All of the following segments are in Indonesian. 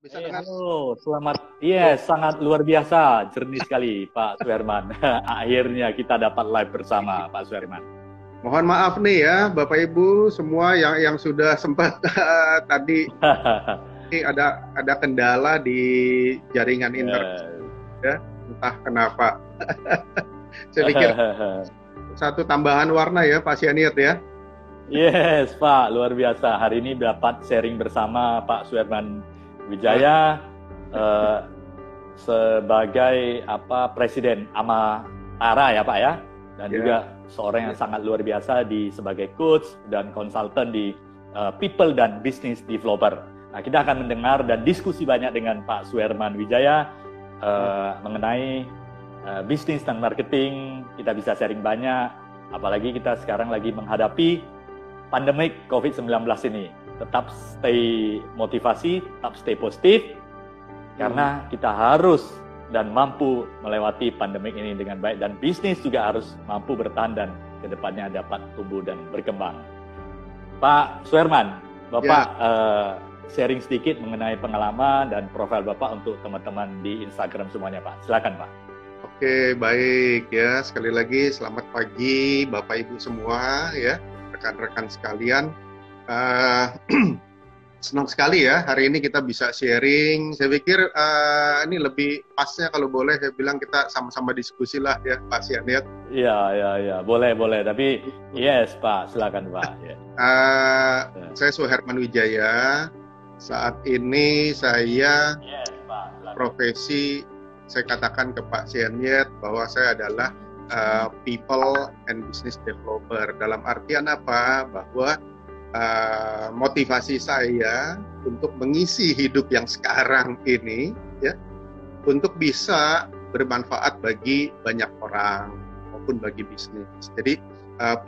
Bisa dengar? Halo, selamat. Sangat luar biasa, jernih sekali Pak Suherman. Akhirnya kita dapat live bersama Pak Suherman. Mohon maaf nih ya, Bapak Ibu semua yang sudah sempat tadi ini ada kendala di jaringan internet ya, entah kenapa. Saya pikir satu tambahan warna ya, Pak Sianiat ya. Yes, Pak, luar biasa. Hari ini dapat sharing bersama Pak Suherman Wijaya sebagai Presiden Amatara ya Pak ya, dan juga seorang yang sangat luar biasa sebagai coach dan konsultan di people dan business developer. Nah, kita akan mendengar dan diskusi banyak dengan Pak Suherman Wijaya mengenai bisnis dan marketing. Kita bisa sharing banyak, apalagi kita sekarang lagi menghadapi pandemik COVID-19 ini. Tetap stay motivasi, tetap stay positif, karena kita harus dan mampu melewati pandemik ini dengan baik, dan bisnis juga harus mampu bertahan dan kedepannya dapat tumbuh dan berkembang. Pak Suherman, Bapak sharing sedikit mengenai pengalaman dan profil Bapak untuk teman-teman di Instagram semuanya, Pak. Silakan, Pak. Oke, baik ya. Sekali lagi selamat pagi Bapak Ibu semua ya, rekan-rekan sekalian. Senang sekali ya hari ini kita bisa sharing. Saya pikir ini lebih pasnya kalau boleh saya bilang kita sama-sama diskusi lah ya Pak Sianiat. Iya, boleh. Tapi yes Pak, silakan Pak. Saya Suherman Wijaya. Saat ini saya profesi, saya katakan ke Pak Sianiat bahwa saya adalah people and business developer. Dalam artian apa? Bahwa motivasi saya untuk mengisi hidup yang sekarang ini ya, untuk bisa bermanfaat bagi banyak orang maupun bagi bisnis. Jadi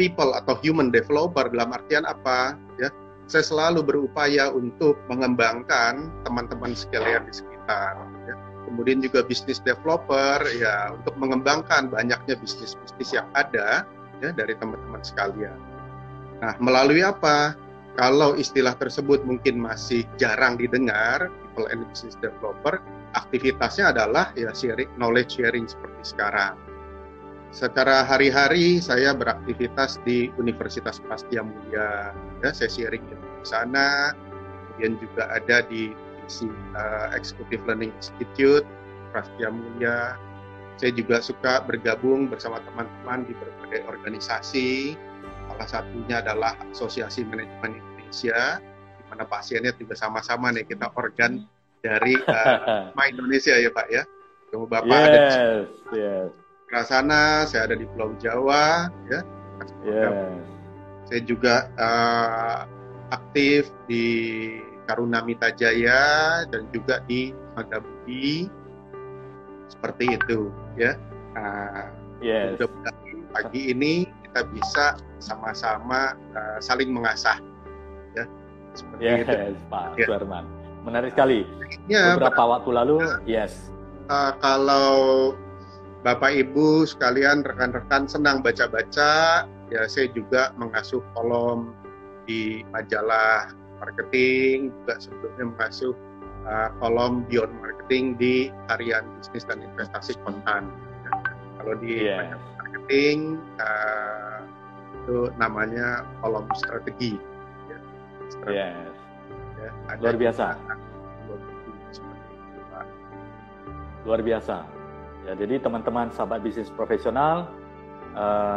people atau human developer dalam artian apa ya, saya selalu berupaya untuk mengembangkan teman-teman sekalian di sekitar ya. Kemudian juga business developer ya, untuk mengembangkan banyaknya bisnis-bisnis yang ada ya dari teman-teman sekalian. Nah, melalui apa? Kalau istilah tersebut mungkin masih jarang didengar, people and business developer, aktivitasnya adalah ya knowledge sharing seperti sekarang. Secara hari-hari saya beraktivitas di Universitas Prastia Mulia, ya, saya sharing di sana. Kemudian juga ada di Executive Learning Institute Prastia Mulia. Saya juga suka bergabung bersama teman-teman di berbagai organisasi. Salah satunya adalah Asosiasi Manajemen Indonesia, di mana pasiennya juga sama-sama nih, kita organ dari Indonesia ya Pak ya. Kalau Bapak ada di sebelah sana, saya ada di Pulau Jawa ya. Saya juga aktif di Karuna Mita Jaya dan juga di Magabudi, seperti itu ya. Mudah-mudahan pagi ini kita bisa sama-sama saling mengasah ya, seperti itu Pak Suherman. Menarik sekali ya, beberapa waktu lalu kalau Bapak Ibu sekalian, rekan-rekan senang baca-baca ya, saya juga mengasuh kolom di majalah marketing, juga sebelumnya mengasuh kolom Beyond Marketing di Harian Bisnis dan Investasi Kontan ya. Kalau di marketing itu namanya kolom strategi ya. Ya, luar biasa. Luar biasa ya. Jadi teman-teman sahabat bisnis profesional,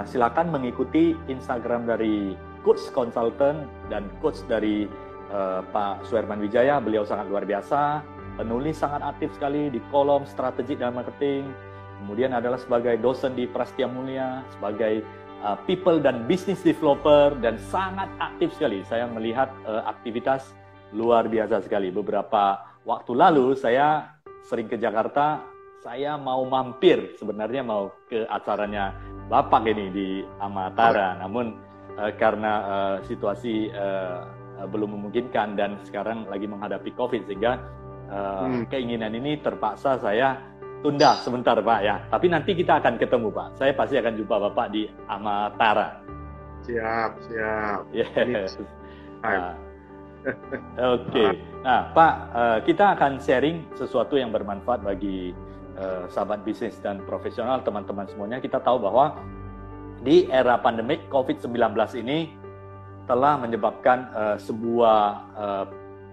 silakan mengikuti Instagram dari Coach Consultant dan Coach dari Pak Suherman Wijaya. Beliau sangat luar biasa, penulis sangat aktif sekali di kolom strategi dan marketing. Kemudian adalah sebagai dosen di Prastia Mulia, sebagai people dan business developer, dan sangat aktif sekali. Saya melihat aktivitas luar biasa sekali. Beberapa waktu lalu saya sering ke Jakarta, saya mau mampir, sebenarnya mau ke acaranya Bapak ini di Amatara, namun karena situasi belum memungkinkan dan sekarang lagi menghadapi COVID, sehingga keinginan ini terpaksa saya tunda sebentar Pak ya. Tapi nanti kita akan ketemu Pak. Saya pasti akan jumpa Bapak di Amatara. Siap. Yes. Oke. Nah, Pak, kita akan sharing sesuatu yang bermanfaat bagi sahabat bisnis dan profesional, teman-teman semuanya. Kita tahu bahwa di era pandemik COVID-19 ini telah menyebabkan sebuah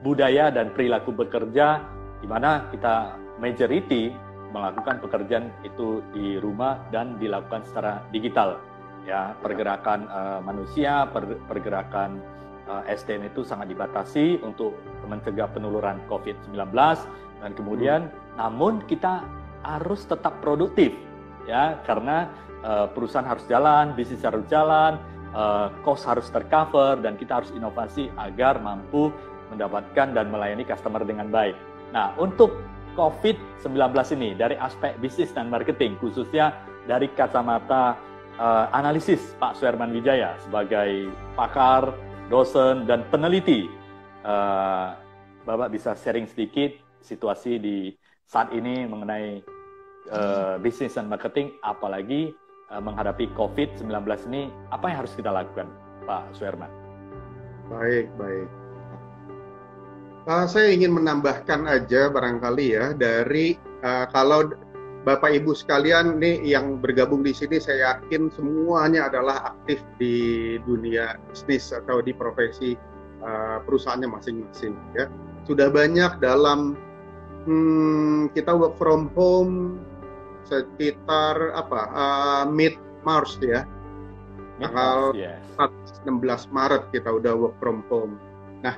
budaya dan perilaku bekerja di mana kita majority melakukan pekerjaan itu di rumah dan dilakukan secara digital. Ya, pergerakan manusia, pergerakan SDM itu sangat dibatasi untuk mencegah penularan COVID-19 dan kemudian namun kita harus tetap produktif ya karena perusahaan harus jalan, bisnis harus jalan, cost harus tercover dan kita harus inovasi agar mampu mendapatkan dan melayani customer dengan baik. Nah, untuk COVID-19 ini dari aspek bisnis dan marketing khususnya dari kacamata analisis Pak Suherman Wijaya sebagai pakar, dosen dan peneliti, Bapak bisa sharing sedikit situasi di saat ini mengenai bisnis dan marketing, apalagi menghadapi COVID-19 ini, apa yang harus kita lakukan, Pak Suherman? Baik. Saya ingin menambahkan aja barangkali ya dari kalau Bapak Ibu sekalian nih yang bergabung di sini, saya yakin semuanya adalah aktif di dunia bisnis atau di profesi perusahaannya masing-masing. Ya, sudah banyak dalam kita work from home sekitar mid-March ya, tanggal 16 Maret kita udah work from home. Nah,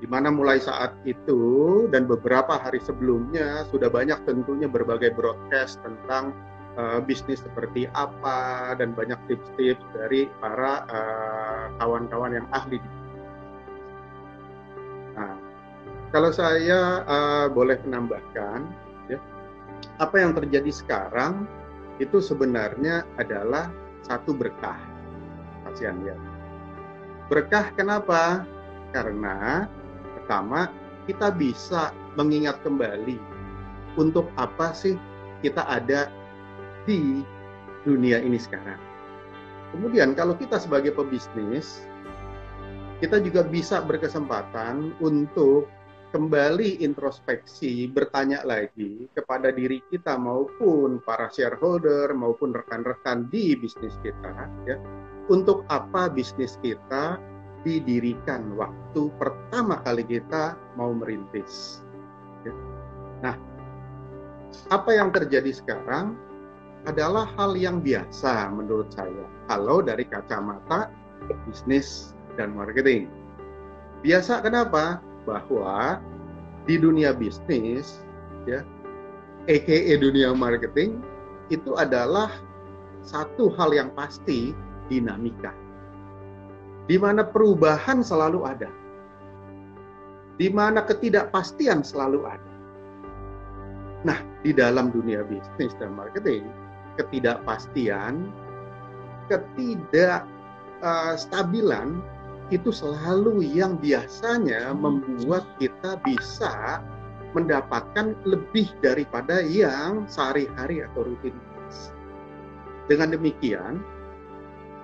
di mana mulai saat itu dan beberapa hari sebelumnya sudah banyak tentunya berbagai broadcast tentang bisnis seperti apa dan banyak tips-tips dari para kawan-kawan yang ahli. Nah, kalau saya boleh menambahkan, ya, apa yang terjadi sekarang itu sebenarnya adalah satu berkah. Kasihan ya. Berkah kenapa? Karena pertama, kita bisa mengingat kembali untuk apa sih kita ada di dunia ini sekarang. Kemudian kalau kita sebagai pebisnis, kita juga bisa berkesempatan untuk kembali introspeksi, bertanya lagi kepada diri kita maupun para shareholder maupun rekan-rekan di bisnis kita, ya, untuk apa bisnis kita didirikan waktu pertama kali kita mau merintis. Nah, apa yang terjadi sekarang adalah hal yang biasa menurut saya kalau dari kacamata bisnis dan marketing. Biasa kenapa? Bahwa di dunia bisnis, ya, aka dunia marketing, itu adalah satu hal yang pasti, dinamika. Di mana perubahan selalu ada, di mana ketidakpastian selalu ada. Nah, di dalam dunia bisnis dan marketing, ketidakpastian, ketidakstabilan itu selalu yang biasanya membuat kita bisa mendapatkan lebih daripada yang sehari-hari atau rutinitas. Dengan demikian,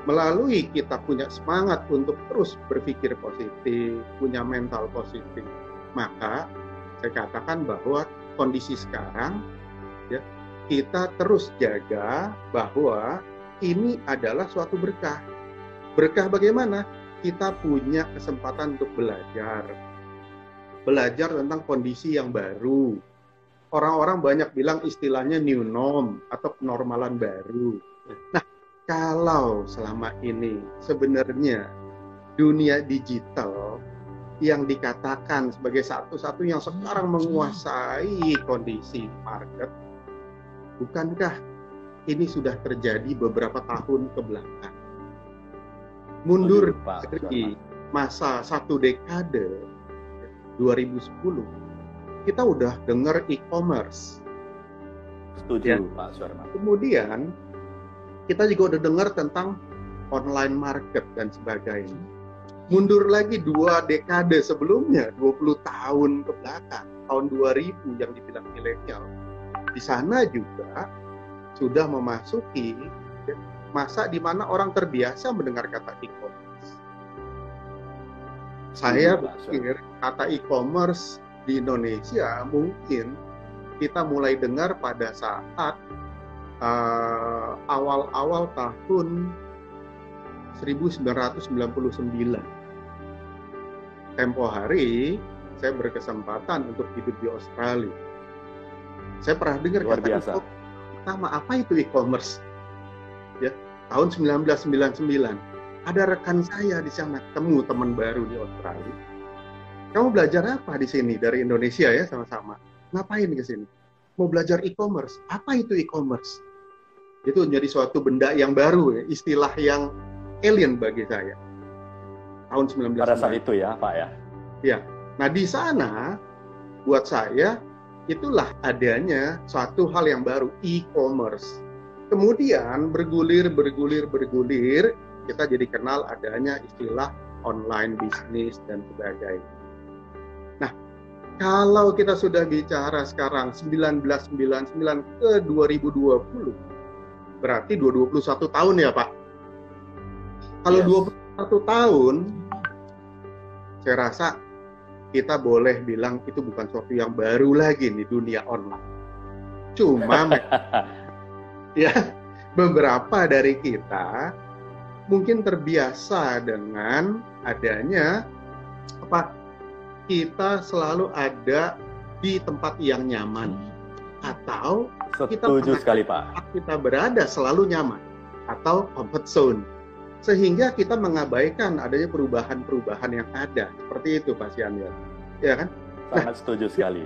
melalui kita punya semangat untuk terus berpikir positif, punya mental positif, maka saya katakan bahwa kondisi sekarang, ya, kita terus jaga bahwa ini adalah suatu berkah. Berkah bagaimana? Kita punya kesempatan untuk belajar tentang kondisi yang baru. Orang-orang banyak bilang istilahnya new norm atau kenormalan baru. Nah, kalau selama ini sebenarnya dunia digital yang dikatakan sebagai satu-satu yang sekarang menguasai kondisi market, bukankah ini sudah terjadi beberapa tahun ke belakang? Mundur dari masa satu dekade 2010, kita udah dengar e-commerce. Setuju, ya, Pak Suherman. Kemudian kita juga udah dengar tentang online market dan sebagainya. Mundur lagi 2 dekade sebelumnya, 20 tahun ke belakang, tahun 2000 yang dibilang milenial. Di sana juga sudah memasuki masa di mana orang terbiasa mendengar kata e-commerce. Saya pikir kata e-commerce di Indonesia mungkin kita mulai dengar pada saat awal-awal tahun 1999. Tempo hari saya berkesempatan untuk hidup di Australia. Saya pernah dengar luar biasa. Pertama, apa itu e-commerce? Ya, tahun 1999. Ada rekan saya di sana, ketemu teman baru di Australia. Kamu belajar apa di sini dari Indonesia ya sama-sama? Ngapain ke sini? Mau belajar e-commerce. Apa itu e-commerce? Itu menjadi suatu benda yang baru, ya, istilah yang alien bagi saya. Tahun 1999. Pada saat itu ya, Pak ya. Ya. Nah, di sana buat saya itulah adanya suatu hal yang baru, e-commerce. Kemudian bergulir, kita jadi kenal adanya istilah online business dan sebagainya. Nah, kalau kita sudah bicara sekarang 1999 ke 2020, berarti 21 tahun ya Pak? Kalau 21 tahun, saya rasa kita boleh bilang itu bukan sesuatu yang baru lagi di dunia online. Cuma ya beberapa dari kita mungkin terbiasa dengan adanya kita selalu ada di tempat yang nyaman atau setuju sekali Pak. Kita berada selalu nyaman atau comfort zone, sehingga kita mengabaikan adanya perubahan-perubahan yang ada seperti itu Pak Sian ya kan? Sangat setuju sekali.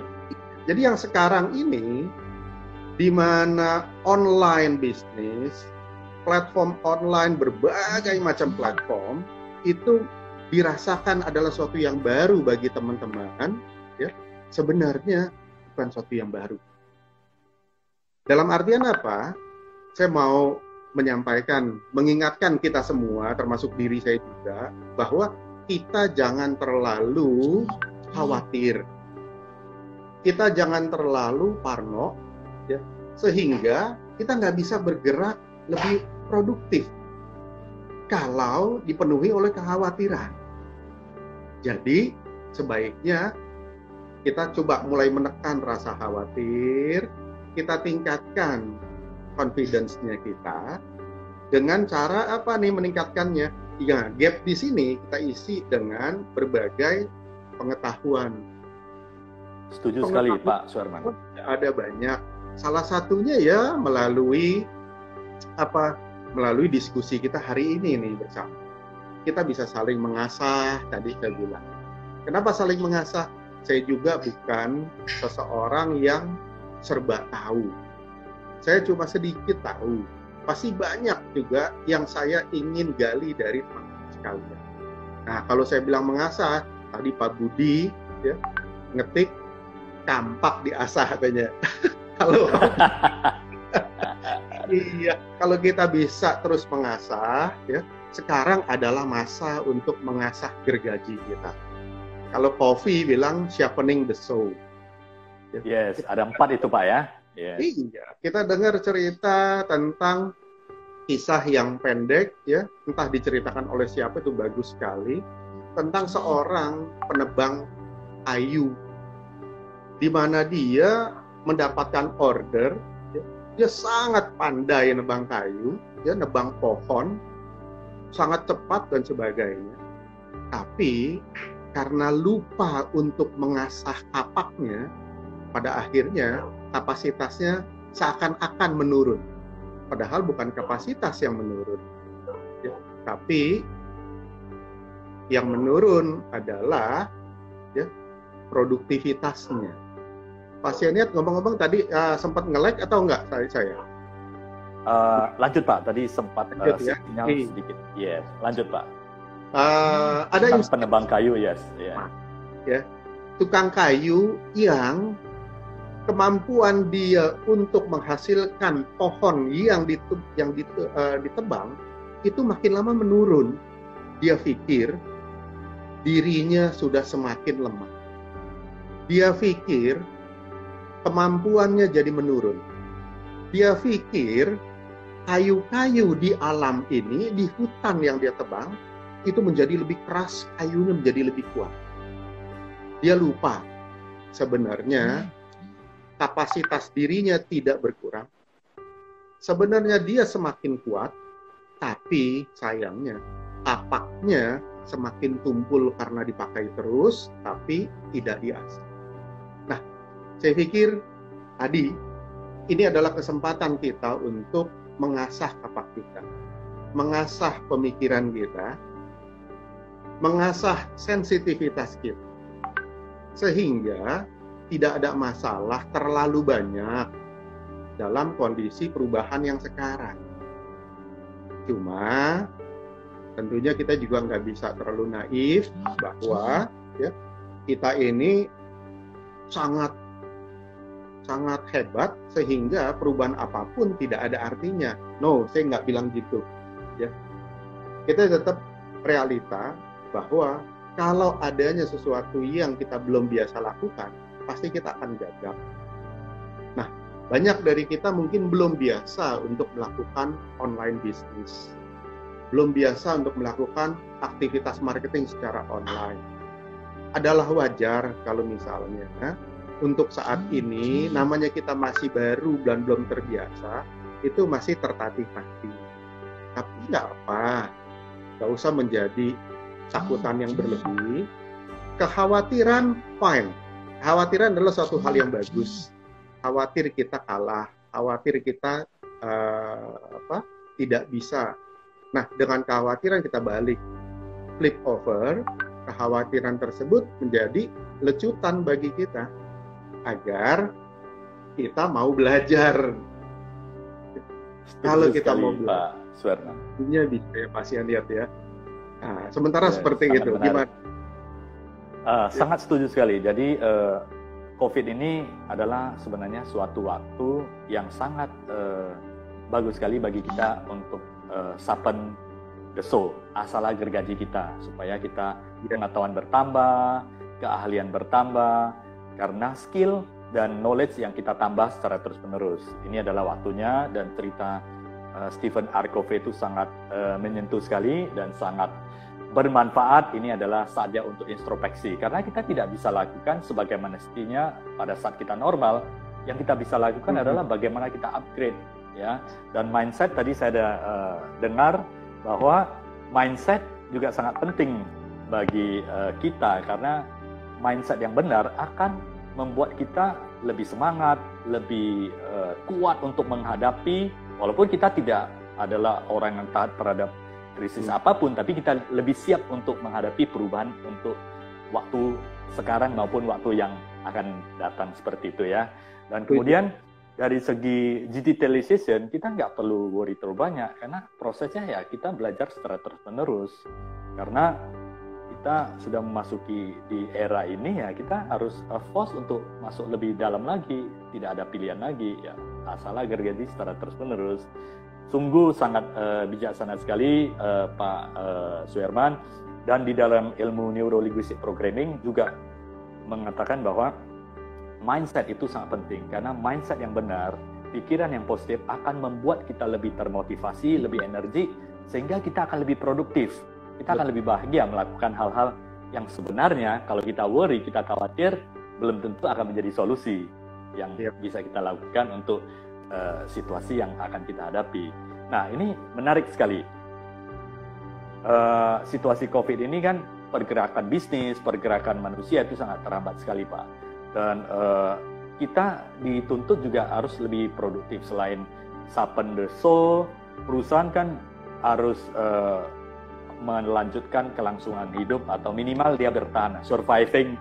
Jadi yang sekarang ini di mana online bisnis, platform online, berbagai macam platform itu dirasakan adalah sesuatu yang baru bagi teman-teman, ya sebenarnya bukan sesuatu yang baru. Dalam artian apa? Saya mau menyampaikan, mengingatkan kita semua, termasuk diri saya juga, bahwa kita jangan terlalu khawatir, kita jangan terlalu parno, ya, sehingga kita nggak bisa bergerak lebih produktif kalau dipenuhi oleh kekhawatiran. Jadi sebaiknya kita coba mulai menekan rasa khawatir, kita tingkatkan confidence-nya kita dengan cara apa nih meningkatkannya? Ya, gap di sini kita isi dengan berbagai pengetahuan. Setuju sekali Pak Suherman. Ada banyak. Salah satunya ya melalui diskusi kita hari ini nih bersama. Kita bisa saling mengasah, tadi saya bilang. Kenapa saling mengasah? Saya juga bukan seseorang yang serba tahu. Saya cuma sedikit tahu. Pasti banyak juga yang saya ingin gali dari teman-teman sekalian. Nah, kalau saya bilang mengasah, tadi Pak Budi ya, ngetik kampak diasah katanya. Iya, kalau kita bisa terus mengasah, ya, sekarang adalah masa untuk mengasah gergaji kita. Kalau Kofi bilang sharpening the soul. Yes, ada 4 itu Pak ya. Yes. Iya, kita dengar cerita tentang kisah yang pendek, ya, entah diceritakan oleh siapa itu bagus sekali, tentang seorang penebang kayu, di mana dia mendapatkan order. Dia sangat pandai nebang kayu, dia nebang pohon, sangat cepat dan sebagainya. Tapi karena lupa untuk mengasah kapaknya, pada akhirnya kapasitasnya seakan-akan menurun. Padahal bukan kapasitas yang menurun, ya, tapi yang menurun adalah ya, produktivitasnya. Pasiennya ngomong-ngomong tadi sempat nge-lag atau enggak saya? Lanjut Pak, tadi sempat sinyal ya? sedikit. Yes, lanjut Pak. Ada yang penebang kayu, yes. Yeah. Ya, tukang kayu yang kemampuan dia untuk menghasilkan pohon yang ditebang itu makin lama menurun. Dia pikir dirinya sudah semakin lemah. Dia pikir kemampuannya jadi menurun. Dia pikir kayu-kayu di alam ini, di hutan yang dia tebang, itu menjadi lebih keras, kayunya menjadi lebih kuat. Dia lupa sebenarnya kapasitas dirinya tidak berkurang. Sebenarnya dia semakin kuat, tapi sayangnya tapaknya semakin tumpul karena dipakai terus, tapi tidak diasah. Nah, saya pikir Adi, ini adalah kesempatan kita untuk mengasah tapak kita, mengasah pemikiran kita, mengasah sensitivitas kita, sehingga tidak ada masalah terlalu banyak dalam kondisi perubahan yang sekarang. Cuma tentunya kita juga nggak bisa terlalu naif bahwa ya, kita ini sangat hebat sehingga perubahan apapun tidak ada artinya. No, saya nggak bilang gitu. Ya, kita tetap realita bahwa kalau adanya sesuatu yang kita belum biasa lakukan, pasti kita akan gagal. Nah, banyak dari kita mungkin belum biasa untuk melakukan online business, belum biasa untuk melakukan aktivitas marketing secara online. Adalah wajar kalau misalnya untuk saat ini namanya kita masih baru dan belum terbiasa, itu masih tertatih-tatih. Tapi nggak apa, nggak usah menjadi takutan yang berlebih. Kekhawatiran fine. Kekhawatiran adalah suatu hal yang bagus. Khawatir kita kalah, khawatir kita tidak bisa. Nah, dengan kekhawatiran kita balik, flip over, kekhawatiran tersebut menjadi lecutan bagi kita agar kita mau belajar. Kalau kita mau belajar, Pak Suherman, punya bisa ya pasien lihat ya. Nah, sementara seperti itu, gimana? Sangat setuju sekali. Jadi COVID ini adalah sebenarnya suatu waktu yang sangat bagus sekali bagi kita untuk sharpen the soul, asal gergaji kita, supaya kita pengetahuan bertambah, keahlian bertambah, karena skill dan knowledge yang kita tambah secara terus-menerus. Ini adalah waktunya, dan cerita Stephen R. Covey itu sangat menyentuh sekali dan sangat bermanfaat. Ini adalah saatnya untuk introspeksi, karena kita tidak bisa lakukan sebagaimana mestinya pada saat kita normal. Yang kita bisa lakukan adalah bagaimana kita upgrade, ya. Dan mindset tadi saya ada dengar bahwa mindset juga sangat penting bagi kita, karena mindset yang benar akan membuat kita lebih semangat, lebih kuat untuk menghadapi, walaupun kita tidak adalah orang yang taat terhadap krisis apapun, tapi kita lebih siap untuk menghadapi perubahan untuk waktu sekarang maupun waktu yang akan datang, seperti itu ya. Dan kemudian dari segi digitalization, kita nggak perlu worry terlalu banyak, karena prosesnya ya kita belajar secara terus-menerus. Karena kita sudah memasuki di era ini, ya kita harus force untuk masuk lebih dalam lagi, tidak ada pilihan lagi, ya asal gergaji secara terus-menerus. Sungguh sangat bijaksana sekali Pak Suherman, dan di dalam ilmu Neuro-Linguistic Programming juga mengatakan bahwa mindset itu sangat penting, karena mindset yang benar, pikiran yang positif akan membuat kita lebih termotivasi, lebih energi, sehingga kita akan lebih produktif, kita akan lebih bahagia melakukan hal-hal yang sebenarnya kalau kita worry, kita khawatir, belum tentu akan menjadi solusi yang bisa kita lakukan untuk situasi yang akan kita hadapi. Nah, ini menarik sekali. Situasi COVID ini kan pergerakan bisnis, pergerakan manusia itu sangat terhambat sekali, Pak. Dan kita dituntut juga harus lebih produktif. Selain sharpen the soul, perusahaan kan harus melanjutkan kelangsungan hidup, atau minimal dia bertahan, surviving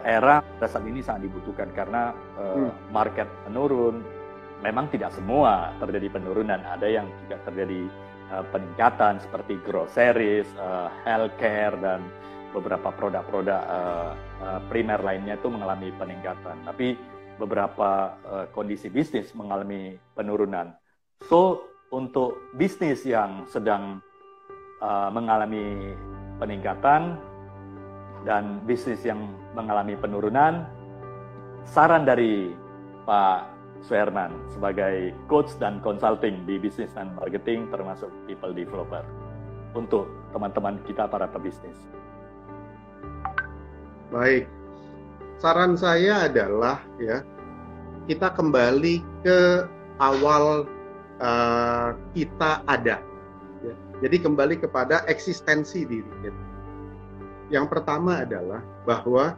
era saat ini sangat dibutuhkan, karena market menurun. Memang tidak semua terjadi penurunan, ada yang juga terjadi peningkatan seperti groceries, healthcare, dan beberapa produk-produk primer lainnya itu mengalami peningkatan. Tapi beberapa kondisi bisnis mengalami penurunan. So, untuk bisnis yang sedang mengalami peningkatan dan bisnis yang mengalami penurunan, saran dari Pak Suherman sebagai coach dan consulting di bisnis dan marketing termasuk people developer. untuk teman-teman kita para pebisnis? Baik, saran saya adalah ya, kita kembali ke awal kita ada. Ya. Jadi kembali kepada eksistensi diri kita. Yang pertama adalah bahwa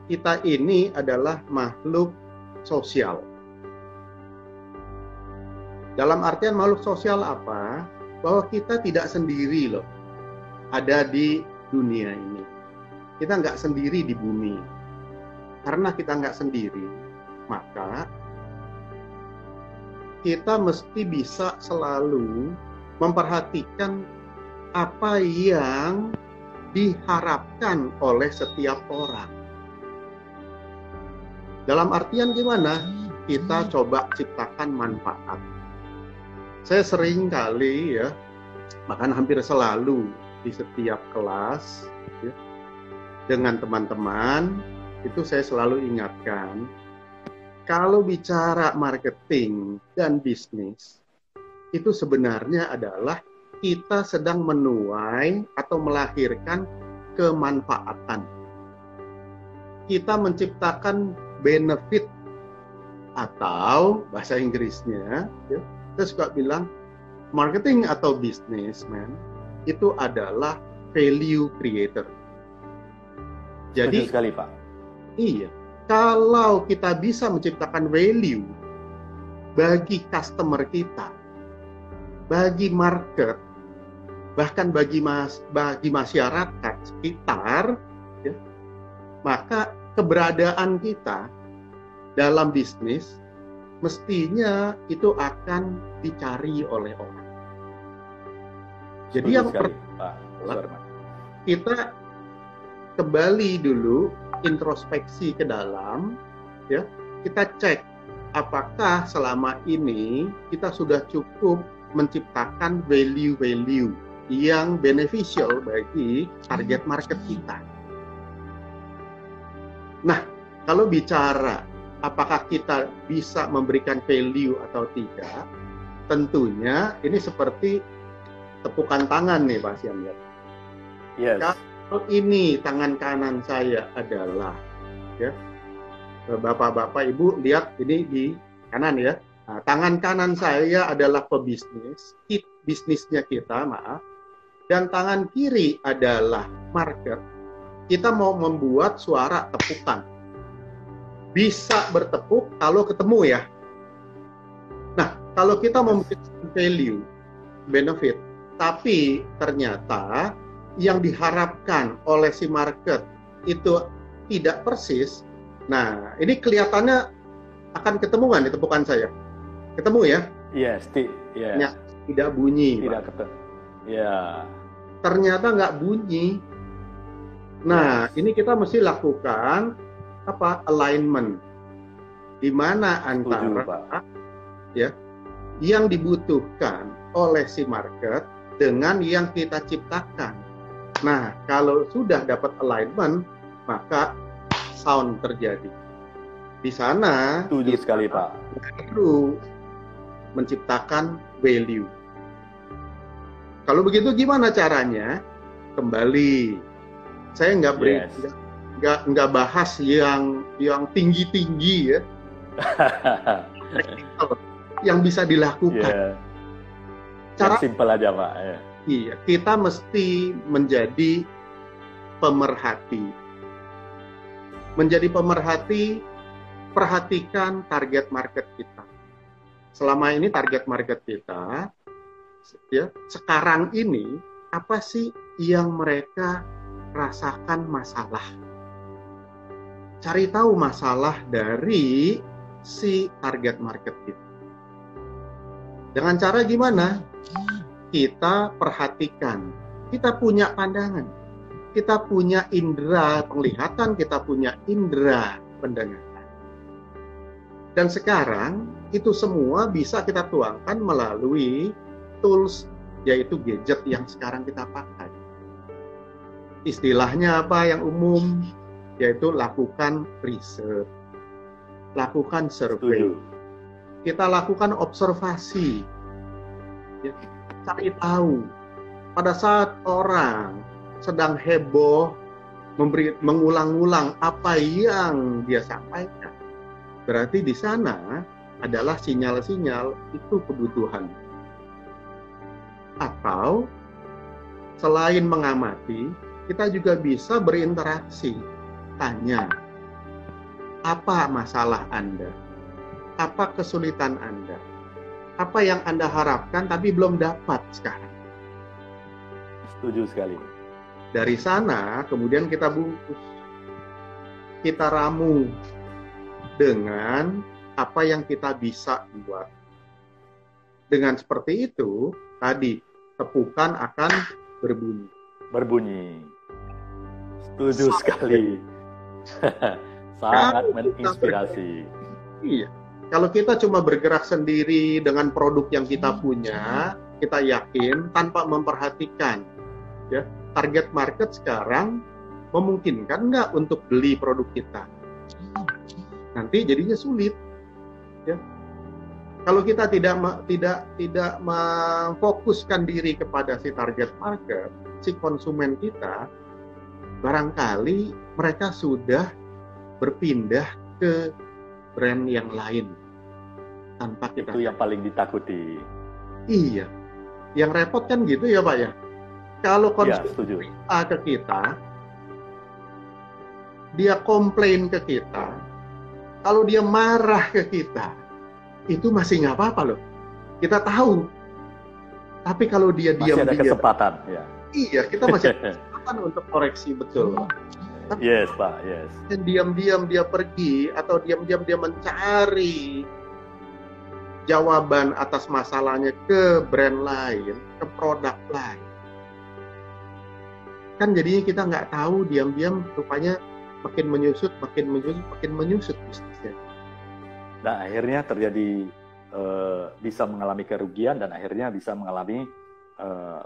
kita ini adalah makhluk sosial. Dalam artian makhluk sosial apa? Bahwa kita tidak sendiri loh ada di dunia ini. Kita nggak sendiri di bumi. Karena kita nggak sendiri, maka kita mesti bisa selalu memperhatikan apa yang diharapkan oleh setiap orang. Dalam artian gimana? Kita coba ciptakan manfaat. Saya sering kali ya, bahkan hampir selalu di setiap kelas ya, dengan teman-teman itu saya selalu ingatkan, kalau bicara marketing dan bisnis itu sebenarnya adalah kita sedang menuai atau melahirkan kemanfaatan. Kita menciptakan benefit atau bahasa Inggrisnya ya, kita suka bilang marketing atau businessman itu adalah value creator. Jadi Betul sekali, Pak. Iya, kalau kita bisa menciptakan value bagi customer kita, bagi market, bahkan bagi masyarakat sekitar, ya, maka keberadaan kita dalam bisnis mestinya itu akan dicari oleh orang. Jadi yang pertama, kita kembali dulu introspeksi ke dalam, ya, kita cek apakah selama ini kita sudah cukup menciptakan value-value yang beneficial bagi target market kita. Nah, kalau bicara apakah kita bisa memberikan value atau tidak, tentunya ini seperti tepukan tangan nih Pak Siamyat. Yes. Kalau ini tangan kanan saya adalah, ya, Bapak-bapak Ibu lihat ini di kanan ya. Nah, tangan kanan saya adalah pebisnis, bisnisnya kita, maaf. Dan tangan kiri adalah market. Kita mau membuat suara tepukan. Bisa bertepuk kalau ketemu ya. Nah, kalau kita memberikan value, benefit, tapi ternyata yang diharapkan oleh si market itu tidak persis, nah ini kelihatannya akan ketemu kan di tepukan saya? Ketemu ya? Yes, yes. Tidak bunyi. Tidak ketemu. Ya. Ternyata nggak bunyi. Nah, ini kita mesti lakukan apa? Alignment. Di mana antara ya yang dibutuhkan oleh si market dengan yang kita ciptakan. Nah, kalau sudah dapat alignment, maka sound terjadi. Di sana setuju sekali, Pak. Baru menciptakan value. Kalau begitu gimana caranya? Kembali, saya nggak bahas yang tinggi-tinggi ya, yang bisa dilakukan. Cara simpel aja, Pak. Iya, kita mesti menjadi pemerhati. Menjadi pemerhati, perhatikan target market kita. Selama ini target market kita, ya, sekarang ini apa sih yang mereka rasakan masalah? Cari tahu masalah dari si target market kita. Dengan cara gimana? Kita perhatikan, kita punya pandangan, kita punya indera penglihatan, kita punya indera pendengaran. Dan sekarang itu semua bisa kita tuangkan melalui tools, yaitu gadget yang sekarang kita pakai. Istilahnya apa yang umum? Yaitu lakukan riset, lakukan survei, kita lakukan observasi, ya, cari tahu pada saat orang sedang heboh mengulang-ulang apa yang dia sampaikan, berarti di sana adalah sinyal-sinyal itu kebutuhan. Atau selain mengamati, kita juga bisa berinteraksi, tanya, apa masalah Anda? Apa kesulitan Anda? Apa yang Anda harapkan tapi belum dapat sekarang? Setuju sekali. Dari sana kemudian kita bungkus, kita ramu dengan apa yang kita bisa buat. Dengan seperti itu, tadi tepukan akan berbunyi. Setuju sekali. Sangat menginspirasi. Iya. Kalau kita cuma bergerak sendiri dengan produk yang kita punya, kita yakin tanpa memperhatikan, ya, target market sekarang memungkinkan nggak untuk beli produk kita? Nanti jadinya sulit, ya. Kalau kita tidak memfokuskan diri kepada si target market, si konsumen kita, barangkali mereka sudah berpindah ke brand yang lain tanpa kita. Itu yang paling ditakuti. Iya, yang repot kan gitu ya Pak ya. Kalau konsumen ke kita, dia komplain ke kita, kalau dia marah ke kita, itu masih nggak apa-apa loh. Kita tahu. Tapi kalau dia diam-diam, masih ada kesempatan. Ya. Iya, kita masih ada kesempatan untuk koreksi, betul. Tapi yes Pak, yes. Diam-diam dia pergi atau diam-diam dia mencari jawaban atas masalahnya ke brand lain, ke produk lain. Kan jadinya kita nggak tahu, diam-diam rupanya makin menyusut bisnisnya. Dan akhirnya terjadi bisa mengalami kerugian dan akhirnya bisa mengalami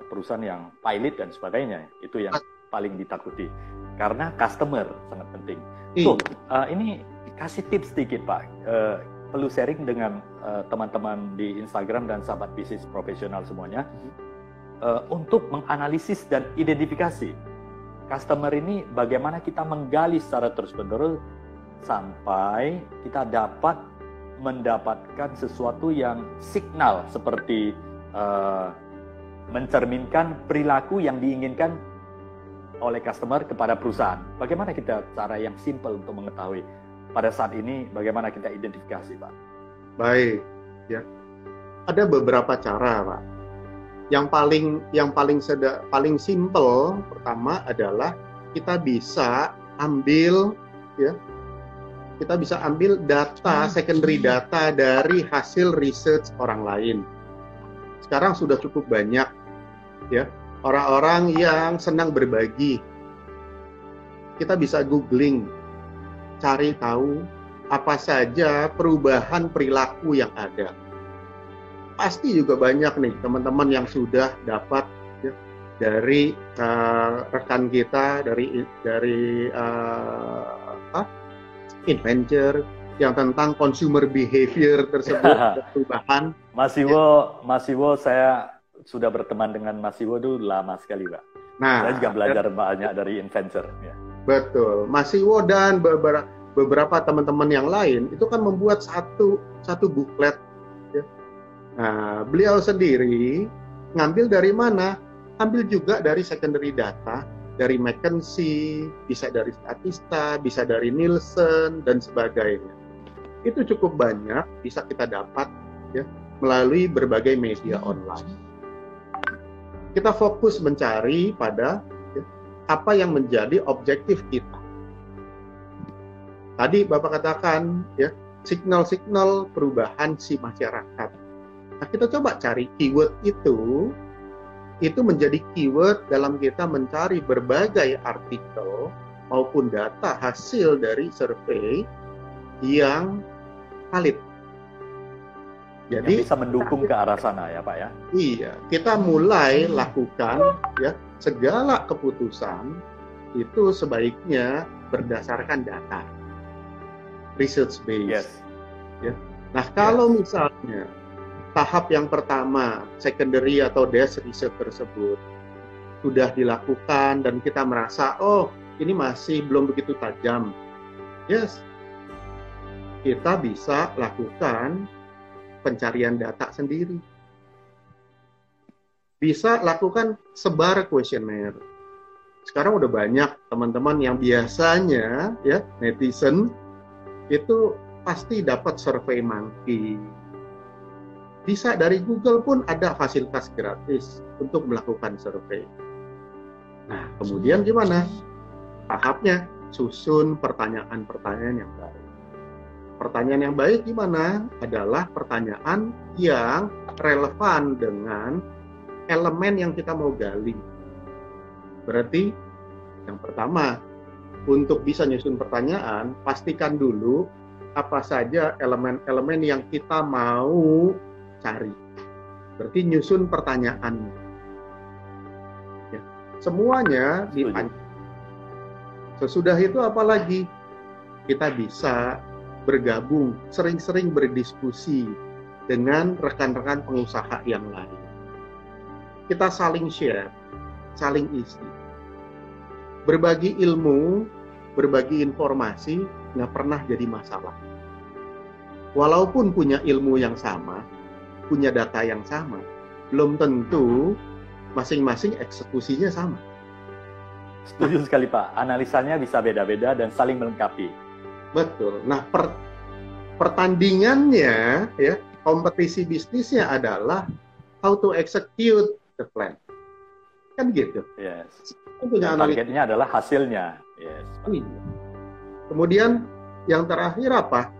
perusahaan yang pilot dan sebagainya. Itu yang paling ditakuti. Karena customer sangat penting. So, ini kasih tips sedikit Pak. Perlu sharing dengan teman-teman di Instagram dan sahabat bisnis profesional semuanya. Untuk menganalisis dan identifikasi customer ini, bagaimana kita menggali secara terus-menerus sampai kita dapat mendapatkan sesuatu yang signal seperti mencerminkan perilaku yang diinginkan oleh customer kepada perusahaan. Bagaimana kita cara yang simple untuk mengetahui pada saat ini bagaimana kita identifikasi, Pak? Baik, ya. Ada beberapa cara, Pak. Yang paling simple pertama adalah kita bisa ambil, ya, kita bisa ambil data secondary data dari hasil research orang lain. Sekarang sudah cukup banyak, ya, orang-orang yang senang berbagi. Kita bisa googling, cari tahu apa saja perubahan perilaku yang ada. Pasti juga banyak nih teman-teman yang sudah dapat, ya, dari rekan kita dari Inventure yang tentang consumer behavior tersebut, perubahan. Mas Iwo, saya sudah berteman dengan Mas Iwo dulu lama sekali, Pak. Nah, saya juga belajar banyak dari Inventure. Ya. Betul, Mas Iwo dan beberapa teman-teman yang lain itu kan membuat satu buklet. Ya. Nah, beliau sendiri ngambil dari mana? Ambil juga dari secondary data, dari McKinsey, bisa dari Statista, bisa dari Nielsen, dan sebagainya. Itu cukup banyak, bisa kita dapat, ya, melalui berbagai media online. Kita fokus mencari pada, ya, apa yang menjadi objektif kita. Tadi Bapak katakan, ya, signal-signal perubahan si masyarakat. Nah, kita coba cari keyword itu menjadi keyword dalam kita mencari berbagai artikel maupun data hasil dari survei yang valid. Jadi yang bisa mendukung ke arah sana ya Pak ya? Iya, kita mulai lakukan, ya, segala keputusan itu sebaiknya berdasarkan data, research based. Yes. Ya. Nah, kalau misalnya tahap yang pertama, secondary atau desk research tersebut, sudah dilakukan dan kita merasa, oh ini masih belum begitu tajam. Yes, kita bisa lakukan pencarian data sendiri. Bisa lakukan sebar kuesioner. Sekarang udah banyak teman-teman yang biasanya ya netizen itu pasti dapat Survey Monkey. Bisa dari Google pun ada fasilitas gratis untuk melakukan survei. Nah, kemudian gimana? Tahapnya susun pertanyaan-pertanyaan yang baik. Pertanyaan yang baik gimana? Adalah pertanyaan yang relevan dengan elemen yang kita mau gali. Berarti yang pertama, untuk bisa nyusun pertanyaan, pastikan dulu apa saja elemen-elemen yang kita mau cari. Berarti nyusun pertanyaan. Ya, semuanya dipanjang. Sesudah itu apalagi? Kita bisa bergabung, sering-sering berdiskusi dengan rekan-rekan pengusaha yang lain. Kita saling share, saling isi. Berbagi ilmu, berbagi informasi, nggak pernah jadi masalah. Walaupun punya ilmu yang sama, punya data yang sama, belum tentu masing-masing eksekusinya sama. Setuju sekali Pak, analisanya bisa beda-beda dan saling melengkapi. Betul. Nah, pertandingannya, ya, kompetisi bisnisnya adalah how to execute the plan. Kan gitu. Yes. Punya targetnya adalah hasilnya. Yes. Kemudian yang terakhir apa?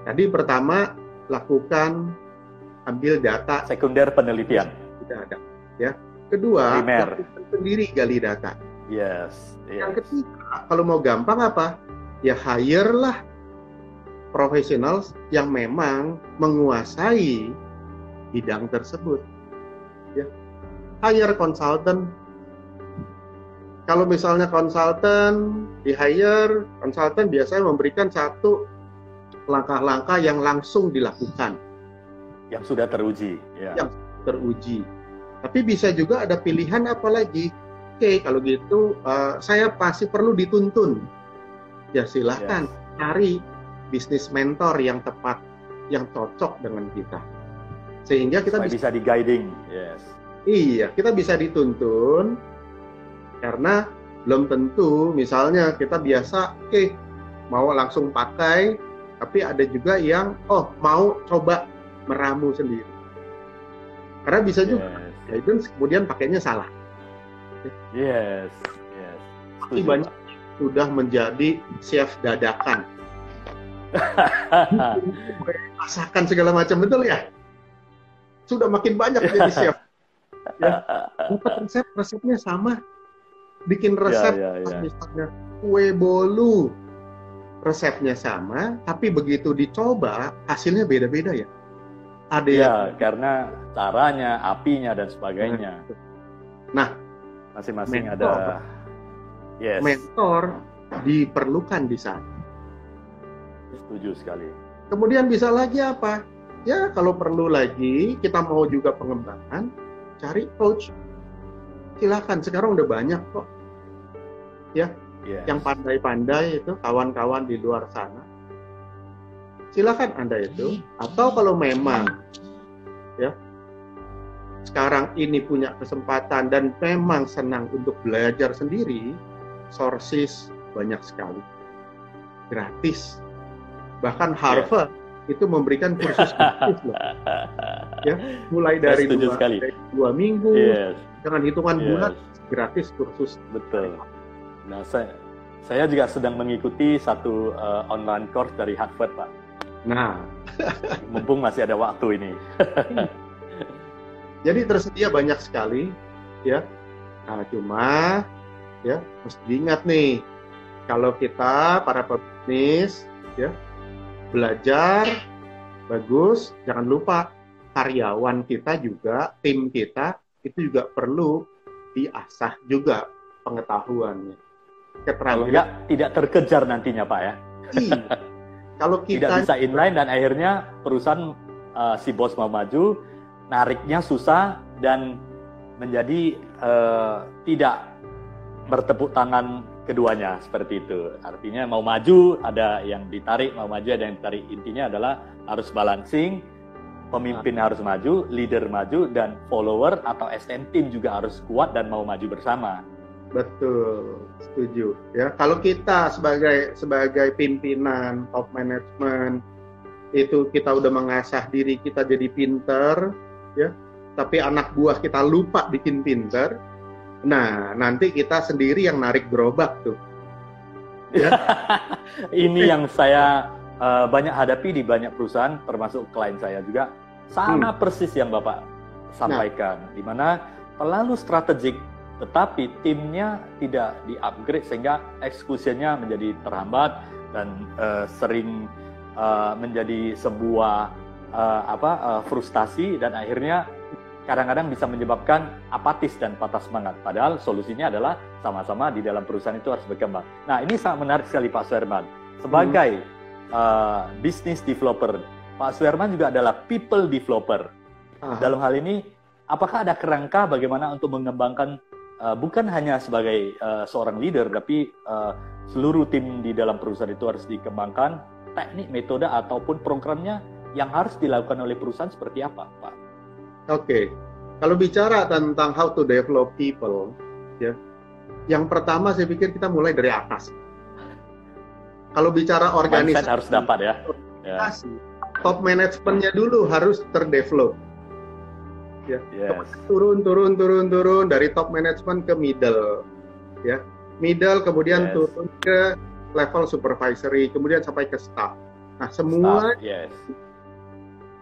Jadi pertama lakukan ambil data sekunder penelitian. Tidak ada, ya. Kedua, primer. Lakukan sendiri gali data. Yes. Yang ketiga, kalau mau gampang apa? Ya hire-lah profesional yang memang menguasai bidang tersebut. Ya. Hire konsultan. Kalau misalnya konsultan di-hire, konsultan biasanya memberikan satu langkah-langkah yang langsung dilakukan. Yang sudah teruji. Ya. Yang teruji. Tapi bisa juga ada pilihan apa lagi? Oke, kalau gitu saya pasti perlu dituntun. Ya silahkan cari bisnis mentor yang tepat, yang cocok dengan kita. Sehingga kita bisa di-guiding. Yes. Iya, kita bisa dituntun karena belum tentu misalnya kita biasa mau langsung pakai, tapi ada juga yang mau coba meramu sendiri. Karena bisa juga guidance kemudian pakainya salah. Yes. Tapi banyak sudah menjadi chef dadakan. Masakan segala macam, betul ya? Sudah makin banyak jadi chef. Ya, resepnya sama. Bikin resep misalnya kue bolu, resepnya sama, tapi begitu dicoba hasilnya beda-beda ya. Ada yang karena caranya, apinya dan sebagainya. Nah, masing-masing ada mentor diperlukan di sana. Setuju sekali. Kemudian bisa lagi apa? Ya, kalau perlu lagi kita mau juga pengembangan, cari coach. Silakan, sekarang udah banyak kok. Ya, yang pandai-pandai itu kawan-kawan di luar sana. Silakan Anda itu. Atau kalau memang ya sekarang ini punya kesempatan dan memang senang untuk belajar sendiri, sources banyak sekali. Gratis. Bahkan Harvard itu memberikan kursus gratis loh. Ya, mulai dari 2 minggu, dengan hitungan bulan gratis kursus. Betul. Nah, saya juga sedang mengikuti satu online course dari Harvard, Pak. Nah, mumpung masih ada waktu ini. Jadi tersedia banyak sekali, ya. Nah, cuma ya mesti diingat nih, kalau kita para pebisnis, ya belajar bagus, jangan lupa karyawan kita juga, tim kita itu juga perlu diasah juga pengetahuannya. Kalau enggak, tidak terkejar nantinya Pak ya. Iya. Kalau kita tidak bisa inline dan akhirnya perusahaan si bos mau maju, nariknya susah dan menjadi tidak bertepuk tangan keduanya seperti itu. Artinya mau maju ada yang ditarik, mau maju ada yang ditarik. Intinya adalah harus balancing, pemimpin harus maju, leader maju, dan follower atau SN team juga harus kuat dan mau maju bersama. Betul, setuju. Ya, kalau kita sebagai pimpinan, top management itu kita udah mengasah diri kita jadi pinter, ya, tapi anak buah kita lupa bikin pinter. Nah, nanti kita sendiri yang narik gerobak tuh. Ya. Ini yang saya banyak hadapi di banyak perusahaan, termasuk klien saya juga. Sama persis yang Bapak sampaikan. Di mana terlalu strategik, tetapi timnya tidak di-upgrade sehingga eksekusinya menjadi terhambat dan sering menjadi sebuah frustasi dan akhirnya kadang-kadang bisa menyebabkan apatis dan patah semangat. Padahal solusinya adalah sama-sama di dalam perusahaan itu harus berkembang. Nah, ini sangat menarik sekali Pak Suherman. Sebagai business developer, Pak Suherman juga adalah people developer. Dalam hal ini, apakah ada kerangka bagaimana untuk mengembangkan bukan hanya sebagai seorang leader, tapi seluruh tim di dalam perusahaan itu harus dikembangkan, teknik, metode, ataupun programnya yang harus dilakukan oleh perusahaan seperti apa, Pak? Oke, kalau bicara tentang how to develop people, ya, yang pertama saya pikir kita mulai dari atas. Kalau bicara organisasi, harus dapat ya. Top manajemennya dulu harus terdevelop. Ya, turun dari top management ke middle, ya, middle kemudian turun ke level supervisory, kemudian sampai ke staff. Nah, semua.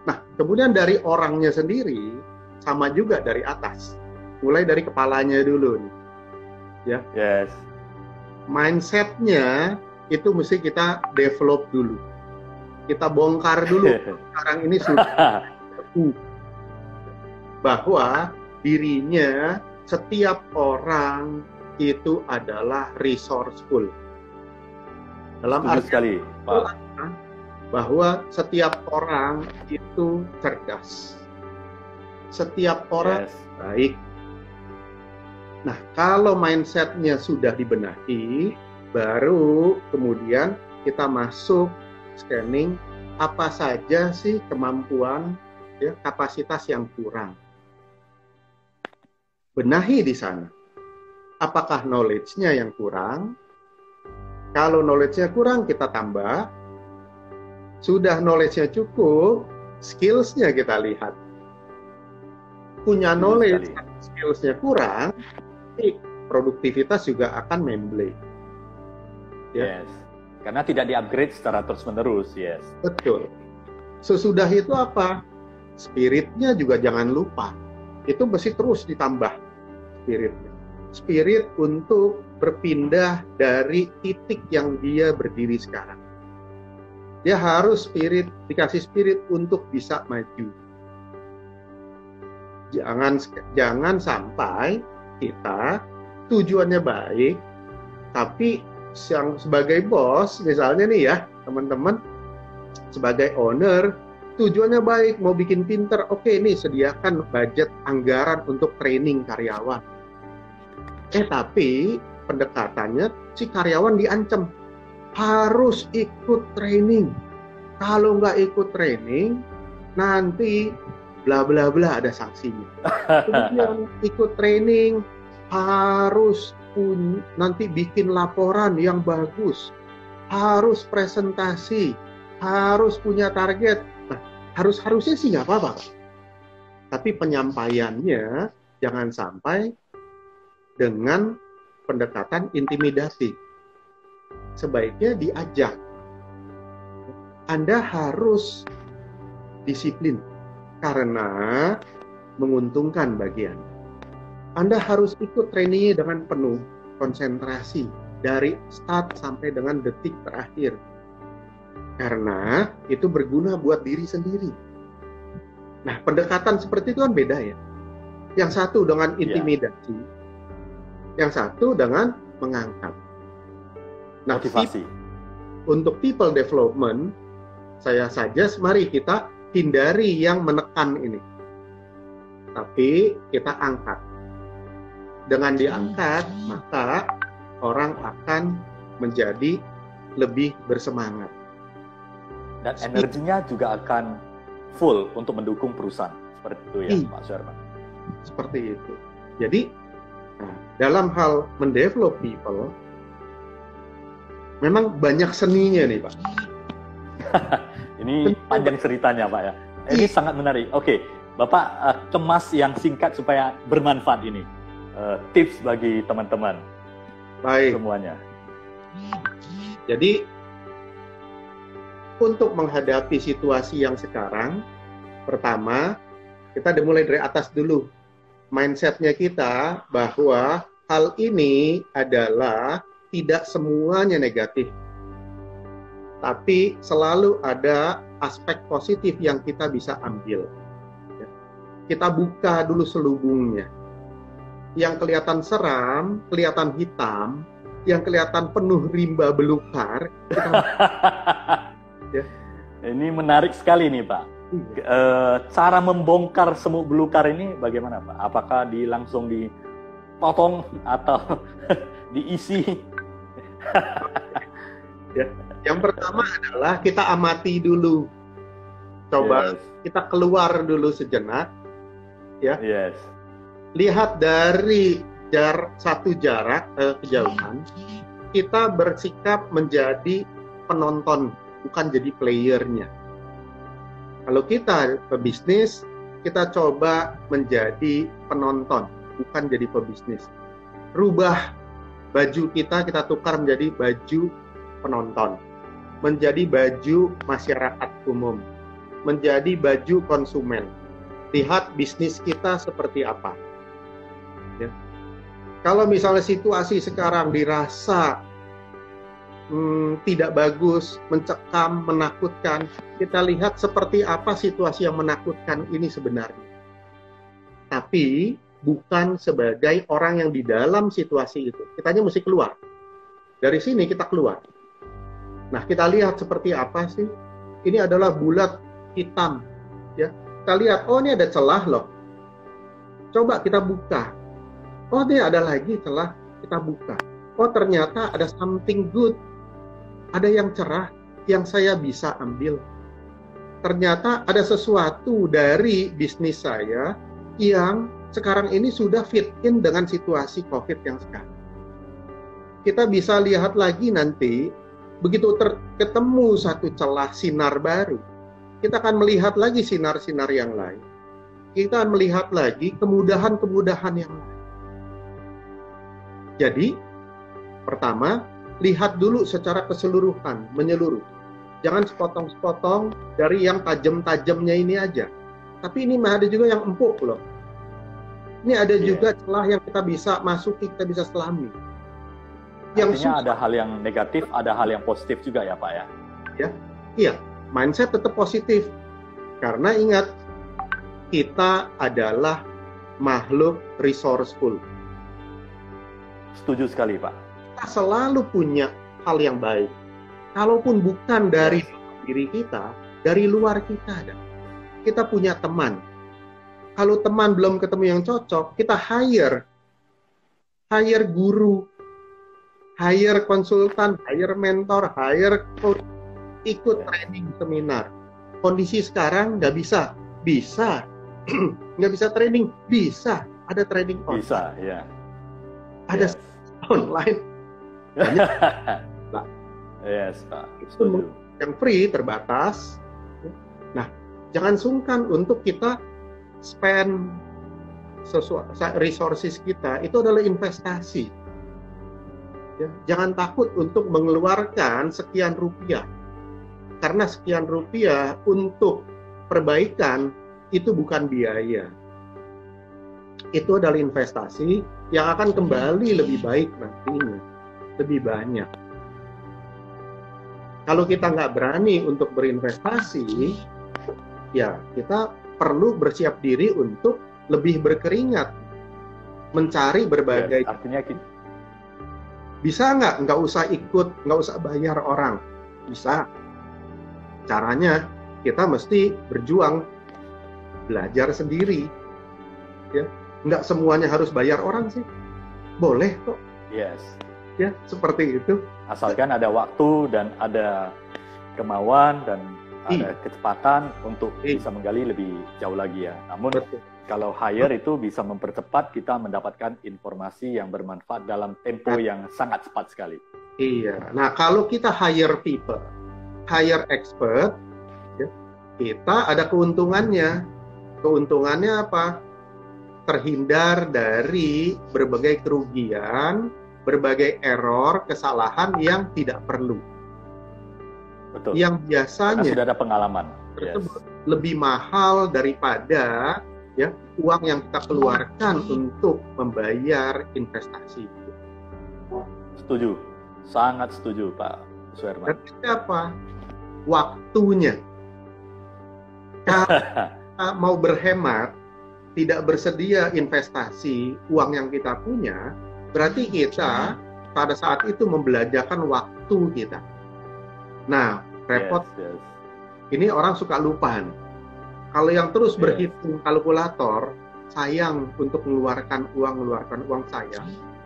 Nah, kemudian dari orangnya sendiri, sama juga dari atas. Mulai dari kepalanya dulu. Ya. Mindset-nya itu mesti kita develop dulu. Kita bongkar dulu. Sekarang ini sudah bahwa dirinya setiap orang itu adalah resourceful. Dalam arti sekali, Pak, bahwa setiap orang itu cerdas, setiap orang baik. Nah, kalau mindset-nya sudah dibenahi, baru kemudian kita masuk scanning apa saja sih kemampuan, ya, kapasitas yang kurang. Benahi di sana. Apakah knowledge-nya yang kurang? Kalau knowledge-nya kurang, kita tambah. Sudah knowledge-nya cukup, skills-nya kita lihat. Punya knowledge, skills-nya kurang, produktivitas juga akan membleh. Karena tidak di-upgrade secara terus-menerus, Betul. Sesudah itu apa? Spirit-nya juga jangan lupa. Itu mesti terus ditambah spirit-nya. Spirit untuk berpindah dari titik yang dia berdiri sekarang. Dia harus dikasih spirit untuk bisa maju. Jangan sampai kita tujuannya baik, tapi yang sebagai bos, misalnya nih ya, teman-teman, sebagai owner, tujuannya baik, mau bikin pinter, oke nih, sediakan budget anggaran untuk training karyawan. Tapi pendekatannya, si karyawan diancam, harus ikut training. Kalau nggak ikut training, nanti bla bla bla ada sanksinya. Kemudian ikut training harus nanti bikin laporan yang bagus, harus presentasi, harus punya target. Nah, harusnya sih nggak apa-apa, tapi penyampaiannya jangan sampai dengan pendekatan intimidasi. Sebaiknya diajak. Anda harus disiplin karena menguntungkan bagi Anda. Anda harus ikut trainingnya dengan penuh konsentrasi dari start sampai dengan detik terakhir. Karena itu berguna buat diri sendiri. Nah, pendekatan seperti itu kan beda ya. Yang satu dengan intimidasi, yang satu dengan mengangkat. Nah, motivasi. Untuk people development, saya suggest mari kita hindari yang menekan ini. Tapi kita angkat. dengan diangkat, maka orang akan menjadi lebih bersemangat. Dan energinya juga akan full untuk mendukung perusahaan. Seperti itu ya, Pak Suherman. Seperti itu. Jadi, dalam hal mendevelop people, memang banyak seninya nih, Pak. Ini panjang ceritanya, Pak ya. Ini sangat menarik. Oke, Bapak kemas yang singkat supaya bermanfaat ini. Tips bagi teman-teman. Baik. Semuanya. Jadi, untuk menghadapi situasi yang sekarang, pertama, kita dimulai dari atas dulu. Mindset-nya kita bahwa hal ini adalah tidak semuanya negatif. Tapi selalu ada aspek positif yang kita bisa ambil. Kita buka dulu selubungnya. Yang kelihatan seram, kelihatan hitam, yang kelihatan penuh rimba belukar. Ya. Ini menarik sekali nih, Pak. Cara membongkar semut belukar ini bagaimana, Pak? Apakah langsung dipotong atau diisi? Ya. Yang pertama adalah kita amati dulu. Coba kita keluar dulu sejenak. Ya. Yes. Lihat dari satu jarak kejauhan, kita bersikap menjadi penonton, bukan jadi playernya. Kalau kita pebisnis, kita coba menjadi penonton, bukan jadi pebisnis. Rubah baju kita tukar menjadi baju penonton, menjadi baju masyarakat umum, menjadi baju konsumen. Lihat bisnis kita seperti apa. Ya. Kalau misalnya situasi sekarang dirasa tidak bagus, mencekam, menakutkan, kita lihat seperti apa situasi yang menakutkan ini sebenarnya. Tapi bukan sebagai orang yang di dalam situasi itu. Kita hanya mesti keluar. Dari sini kita keluar. Nah, kita lihat seperti apa sih? Ini adalah bulat hitam. Ya. Kita lihat, oh ini ada celah loh. Coba kita buka. Oh ini ada lagi celah, kita buka. Oh ternyata ada something good. Ada yang cerah yang saya bisa ambil. Ternyata ada sesuatu dari bisnis saya yang sekarang ini sudah fit in dengan situasi COVID yang sekarang. Kita bisa lihat lagi nanti, begitu ketemu satu celah sinar baru, kita akan melihat lagi sinar-sinar yang lain. Kita akan melihat lagi kemudahan-kemudahan yang lain. Jadi, pertama, lihat dulu secara keseluruhan, menyeluruh. Jangan sepotong-sepotong dari yang tajam-tajamnya ini aja. Tapi ini ada juga yang empuk loh. Ini ada juga celah yang kita bisa masuki, kita bisa selami. Artinya ada hal yang negatif, ada hal yang positif juga ya Pak ya? Iya, mindset tetap positif. Karena ingat, kita adalah makhluk resourceful. Setuju sekali Pak. Kita selalu punya hal yang baik. Kalaupun bukan dari diri kita, dari luar kita ada. Kita punya teman. Kalau teman belum ketemu yang cocok, kita hire guru, hire konsultan, hire mentor, hire coach, ikut training seminar. Kondisi sekarang nggak bisa. Bisa. Nggak bisa training? Bisa. Ada training online. Bisa, ya. Ada online. Yes, Pak. Itu yang free, terbatas. Nah, jangan sungkan untuk kita spend resources kita. Itu adalah investasi. Ya, jangan takut untuk mengeluarkan sekian rupiah. Karena sekian rupiah untuk perbaikan itu bukan biaya. Itu adalah investasi yang akan kembali lebih baik nantinya. Lebih banyak. Kalau kita nggak berani untuk berinvestasi, ya kita perlu bersiap diri untuk lebih berkeringat, mencari berbagai. Ya, artinya bisa nggak usah ikut, nggak usah bayar orang, bisa. Caranya kita mesti berjuang, belajar sendiri, ya. Nggak semuanya harus bayar orang sih. boleh kok. Yes. Ya, seperti itu. Asalkan ada waktu dan ada kemauan dan ada kecepatan untuk bisa menggali lebih jauh lagi ya. Namun kalau hire itu bisa mempercepat kita mendapatkan informasi yang bermanfaat dalam tempo yang sangat cepat sekali. Iya. Nah, kalau kita hire people, hire expert, ya, kita ada keuntungannya. Keuntungannya apa? Terhindar dari berbagai kerugian, berbagai error, kesalahan yang tidak perlu. Betul. Yang biasanya sudah ada pengalaman lebih mahal daripada ya uang yang kita keluarkan untuk membayar investasi. Setuju, sangat setuju Pak Suherman. Berarti apa? Waktunya. Kalau kita mau berhemat, tidak bersedia investasi uang yang kita punya, berarti kita pada saat itu membelanjakan waktu kita. Nah, repot. Yes. Ini orang suka lupa. Kalau yang terus berhitung kalkulator, sayang untuk mengeluarkan uang saya.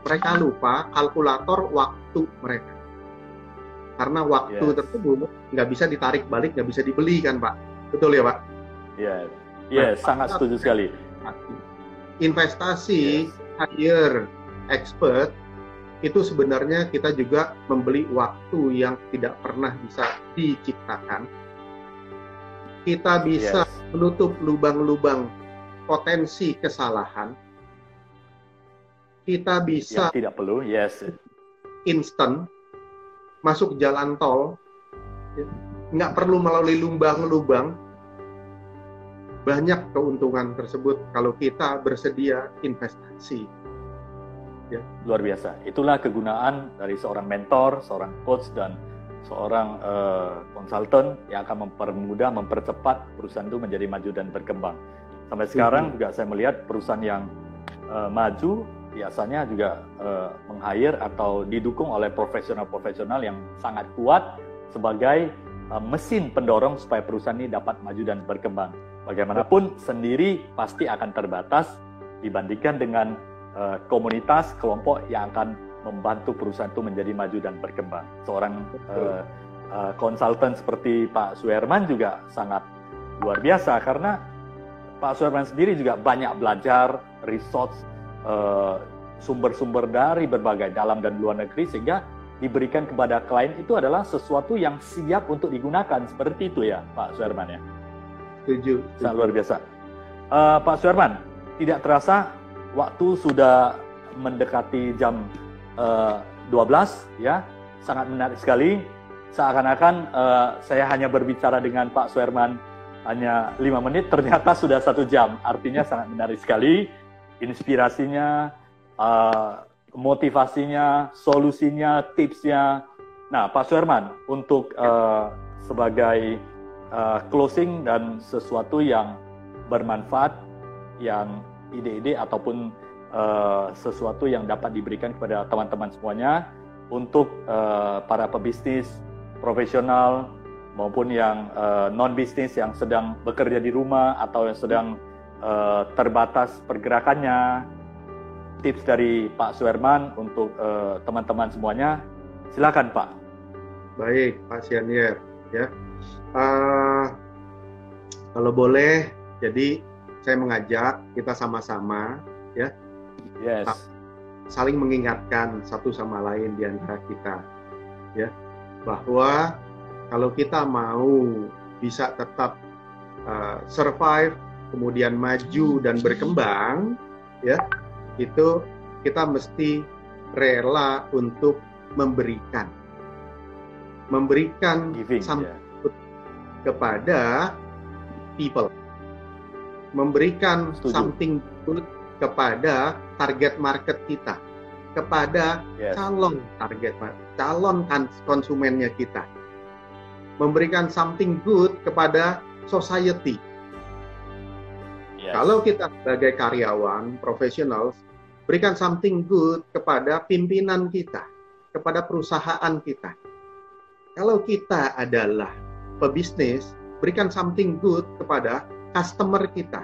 Mereka lupa kalkulator waktu mereka. Karena waktu tersebut nggak bisa ditarik balik, nggak bisa dibeli kan Pak? Betul ya Pak? Yes, sangat setuju sekali. Investasi, hire expert, itu sebenarnya kita juga membeli waktu yang tidak pernah bisa diciptakan. Kita bisa menutup lubang-lubang potensi kesalahan. Kita bisa yang tidak perlu, instan masuk jalan tol, nggak perlu melalui lubang-lubang. Banyak keuntungan tersebut kalau kita bersedia investasi. Ya. Luar biasa. Itulah kegunaan dari seorang mentor, seorang coach, dan seorang konsultan yang akan mempermudah, mempercepat perusahaan itu menjadi maju dan berkembang. Sampai sekarang juga saya melihat perusahaan yang maju biasanya juga meng-hire atau didukung oleh profesional-profesional yang sangat kuat sebagai mesin pendorong supaya perusahaan ini dapat maju dan berkembang. Bagaimanapun sendiri pasti akan terbatas dibandingkan dengan komunitas, kelompok yang akan membantu perusahaan itu menjadi maju dan berkembang. Seorang konsultan seperti Pak Suherman juga sangat luar biasa karena Pak Suherman sendiri juga banyak belajar, research, sumber-sumber dari berbagai dalam dan luar negeri sehingga diberikan kepada klien itu adalah sesuatu yang siap untuk digunakan. Seperti itu ya Pak Suherman ya? Setuju. Sangat luar biasa. Pak Suherman, tidak terasa waktu sudah mendekati jam 12 ya, sangat menarik sekali. Seakan-akan saya hanya berbicara dengan Pak Suherman hanya 5 menit, ternyata sudah 1 jam. Artinya sangat menarik sekali, inspirasinya, motivasinya, solusinya, tipsnya. Nah, Pak Suherman, untuk sebagai closing dan sesuatu yang bermanfaat, yang ide-ide ataupun sesuatu yang dapat diberikan kepada teman-teman semuanya untuk para pebisnis profesional maupun yang non-bisnis yang sedang bekerja di rumah atau yang sedang terbatas pergerakannya. Tips dari Pak Suherman untuk teman-teman semuanya, silakan Pak. Baik Pak Sianyer, ya. Kalau boleh, jadi saya mengajak kita sama-sama ya saling mengingatkan satu sama lain di antara kita ya, bahwa kalau kita mau bisa tetap survive, kemudian maju dan berkembang ya, itu kita mesti rela untuk memberikan kepada people, memberikan something good kepada target market kita, kepada calon konsumennya kita, memberikan something good kepada society. Kalau kita sebagai karyawan profesional, berikan something good kepada pimpinan kita, kepada perusahaan kita. Kalau kita adalah pebisnis, berikan something good kepada customer kita,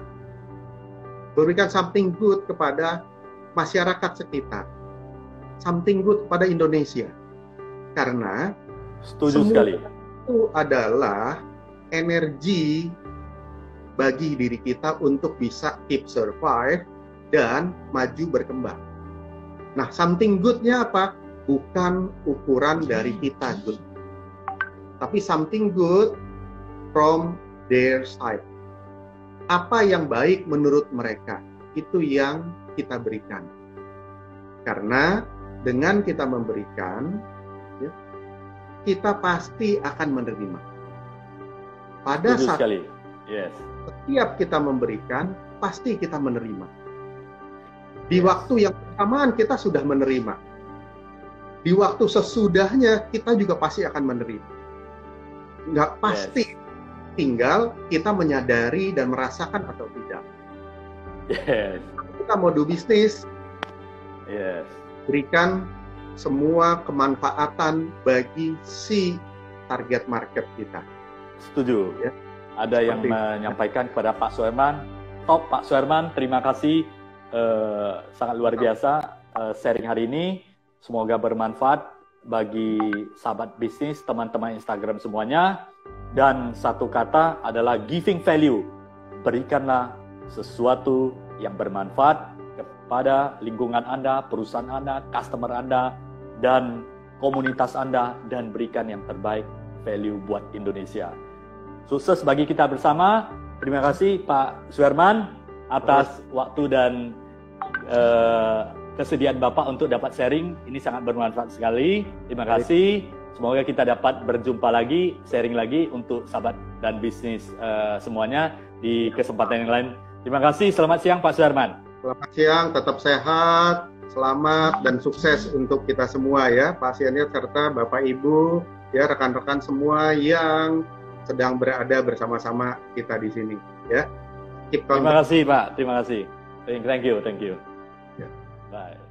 berikan something good kepada masyarakat sekitar. something good pada Indonesia. Karena setuju sekali. Itu adalah energi bagi diri kita untuk bisa keep survive dan maju berkembang. Nah, something good-nya apa? Bukan ukuran dari kita good, tapi something good from their side. Apa yang baik menurut mereka, itu yang kita berikan. Karena dengan kita memberikan, ya, kita pasti akan menerima. Pada setuju saat sekali. Yes. Setiap kita memberikan, pasti kita menerima. Di waktu yang bersamaan kita sudah menerima. Di waktu sesudahnya kita juga pasti akan menerima. Nggak pasti. Yes. Tinggal kita menyadari dan merasakan atau tidak. Yes. Kita mau do bisnis, yes, berikan semua kemanfaatan bagi si target market kita. Setuju. Ya. Ada yang menyampaikan kepada Pak Suherman, top Pak Suherman, terima kasih, sangat luar biasa sharing hari ini. Semoga bermanfaat bagi sahabat bisnis, teman-teman Instagram semuanya. Dan satu kata adalah giving value. Berikanlah sesuatu yang bermanfaat kepada lingkungan Anda, perusahaan Anda, customer Anda, dan komunitas Anda, dan berikan yang terbaik value buat Indonesia. Sukses bagi kita bersama. Terima kasih Pak Suherman atas waktu dan kesediaan Bapak untuk dapat sharing. Ini sangat bermanfaat sekali. Terima kasih. Semoga kita dapat berjumpa lagi, sharing lagi untuk sahabat dan bisnis semuanya di kesempatan yang lain. Terima kasih. Selamat siang Pak Suherman. Selamat siang, tetap sehat, selamat dan sukses untuk kita semua ya, pasiennya serta Bapak Ibu, ya rekan-rekan semua yang sedang berada bersama-sama kita di sini ya. Terima kasih Pak, terima kasih. Thank you. Ya. Bye.